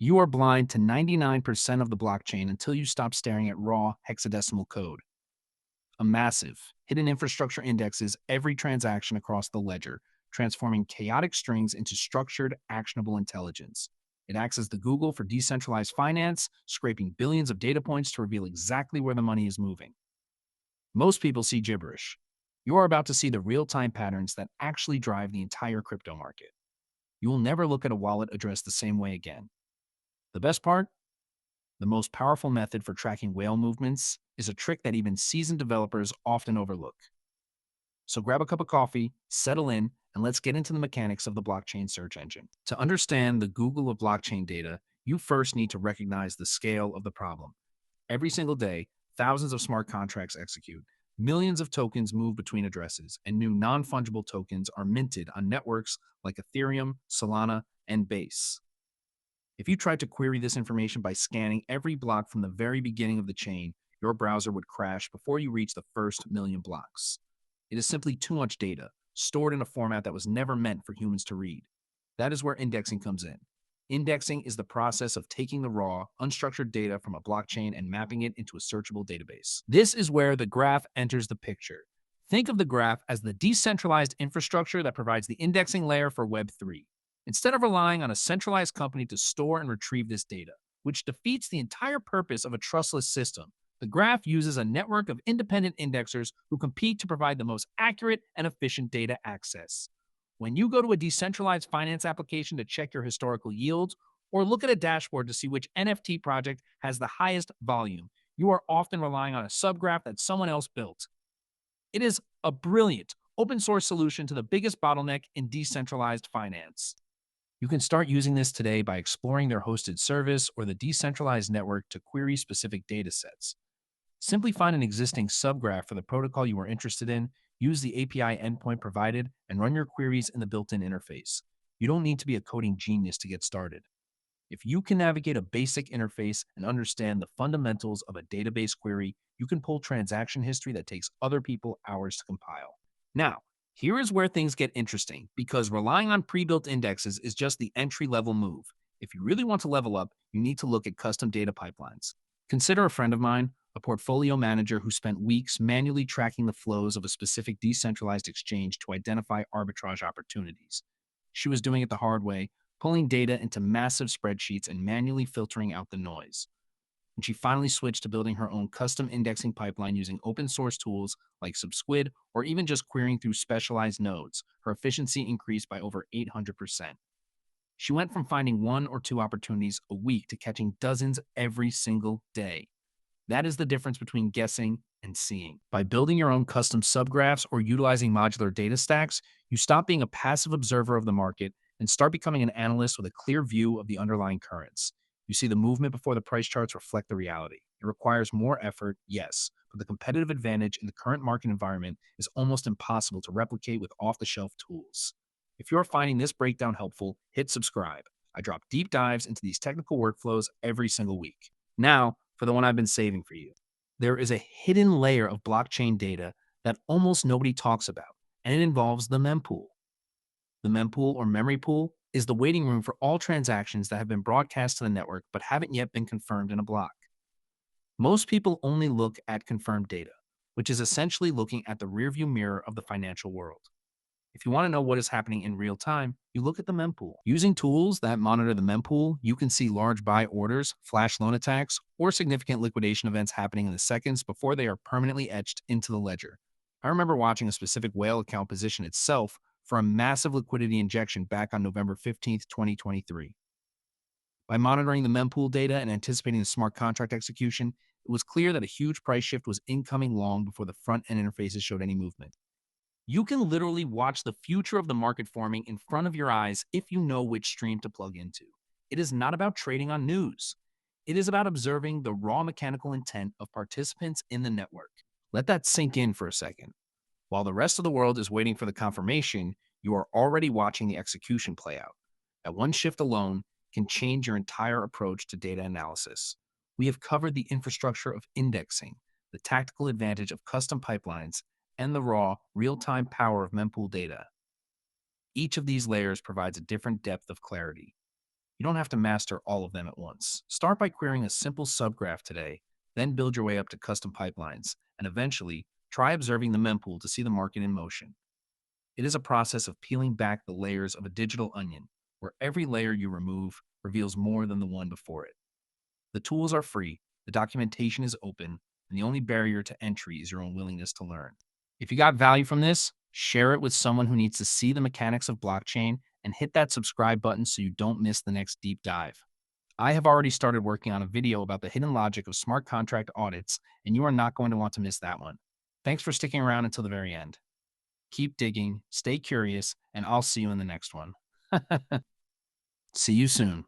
You are blind to 99% of the blockchain until you stop staring at raw hexadecimal code. A massive, hidden infrastructure indexes every transaction across the ledger, transforming chaotic strings into structured, actionable intelligence. It acts as the Google for decentralized finance, scraping billions of data points to reveal exactly where the money is moving. Most people see gibberish. You are about to see the real time patterns that actually drive the entire crypto market. You will never look at a wallet address the same way again. The best part? The most powerful method for tracking whale movements is a trick that even seasoned developers often overlook. So grab a cup of coffee, settle in, and let's get into the mechanics of the blockchain search engine. To understand the Google of blockchain data, you first need to recognize the scale of the problem. Every single day, thousands of smart contracts execute. Millions of tokens move between addresses, and new non-fungible tokens are minted on networks like Ethereum, Solana, and Base. If you tried to query this information by scanning every block from the very beginning of the chain, your browser would crash before you reach the first million blocks. It is simply too much data, stored in a format that was never meant for humans to read. That is where indexing comes in. Indexing is the process of taking the raw, unstructured data from a blockchain and mapping it into a searchable database. This is where the graph enters the picture. Think of the graph as the decentralized infrastructure that provides the indexing layer for Web3. Instead of relying on a centralized company to store and retrieve this data, which defeats the entire purpose of a trustless system, the graph uses a network of independent indexers who compete to provide the most accurate and efficient data access. When you go to a decentralized finance application to check your historical yields, or look at a dashboard to see which NFT project has the highest volume, you are often relying on a subgraph that someone else built. It is a brilliant open source solution to the biggest bottleneck in decentralized finance. You can start using this today by exploring their hosted service or the decentralized network to query specific datasets. Simply find an existing subgraph for the protocol you are interested in, use the API endpoint provided, and run your queries in the built-in interface. You don't need to be a coding genius to get started. If you can navigate a basic interface and understand the fundamentals of a database query, you can pull transaction history that takes other people hours to compile. Now, here is where things get interesting, because relying on pre-built indexes is just the entry-level move. If you really want to level up, you need to look at custom data pipelines. Consider a friend of mine, a portfolio manager who spent weeks manually tracking the flows of a specific decentralized exchange to identify arbitrage opportunities. She was doing it the hard way, pulling data into massive spreadsheets and manually filtering out the noise. When she finally switched to building her own custom indexing pipeline using open source tools like Subsquid or even just querying through specialized nodes, her efficiency increased by over 800%. She went from finding one or two opportunities a week to catching dozens every single day. That is the difference between guessing and seeing. By building your own custom subgraphs or utilizing modular data stacks, you stop being a passive observer of the market and start becoming an analyst with a clear view of the underlying currents. You see the movement before the price charts reflect the reality. It requires more effort, yes, but the competitive advantage in the current market environment is almost impossible to replicate with off-the-shelf tools. If you're finding this breakdown helpful, hit subscribe. I drop deep dives into these technical workflows every single week. Now, for the one I've been saving for you. There is a hidden layer of blockchain data that almost nobody talks about, and it involves the mempool. The mempool or memory pool is the waiting room for all transactions that have been broadcast to the network but haven't yet been confirmed in a block. Most people only look at confirmed data, which is essentially looking at the rearview mirror of the financial world. If you want to know what is happening in real time, you look at the mempool. Using tools that monitor the mempool, you can see large buy orders, flash loan attacks, or significant liquidation events happening in the seconds before they are permanently etched into the ledger. I remember watching a specific whale account position itself for a massive liquidity injection back on November 15th, 2023. By monitoring the mempool data and anticipating the smart contract execution, it was clear that a huge price shift was incoming long before the front-end interfaces showed any movement. You can literally watch the future of the market forming in front of your eyes if you know which stream to plug into. It is not about trading on news. It is about observing the raw mechanical intent of participants in the network. Let that sink in for a second. While the rest of the world is waiting for the confirmation, you are already watching the execution play out. That one shift alone can change your entire approach to data analysis. We have covered the infrastructure of indexing, the tactical advantage of custom pipelines, and the raw, real-time power of mempool data. Each of these layers provides a different depth of clarity. You don't have to master all of them at once. Start by querying a simple subgraph today, then build your way up to custom pipelines, and eventually try observing the mempool to see the market in motion. It is a process of peeling back the layers of a digital onion, where every layer you remove reveals more than the one before it. The tools are free, the documentation is open, and the only barrier to entry is your own willingness to learn. If you got value from this, share it with someone who needs to see the mechanics of blockchain and hit that subscribe button so you don't miss the next deep dive. I have already started working on a video about the hidden logic of smart contract audits, and you are not going to want to miss that one. Thanks for sticking around until the very end. Keep digging, stay curious, and I'll see you in the next one. See you soon.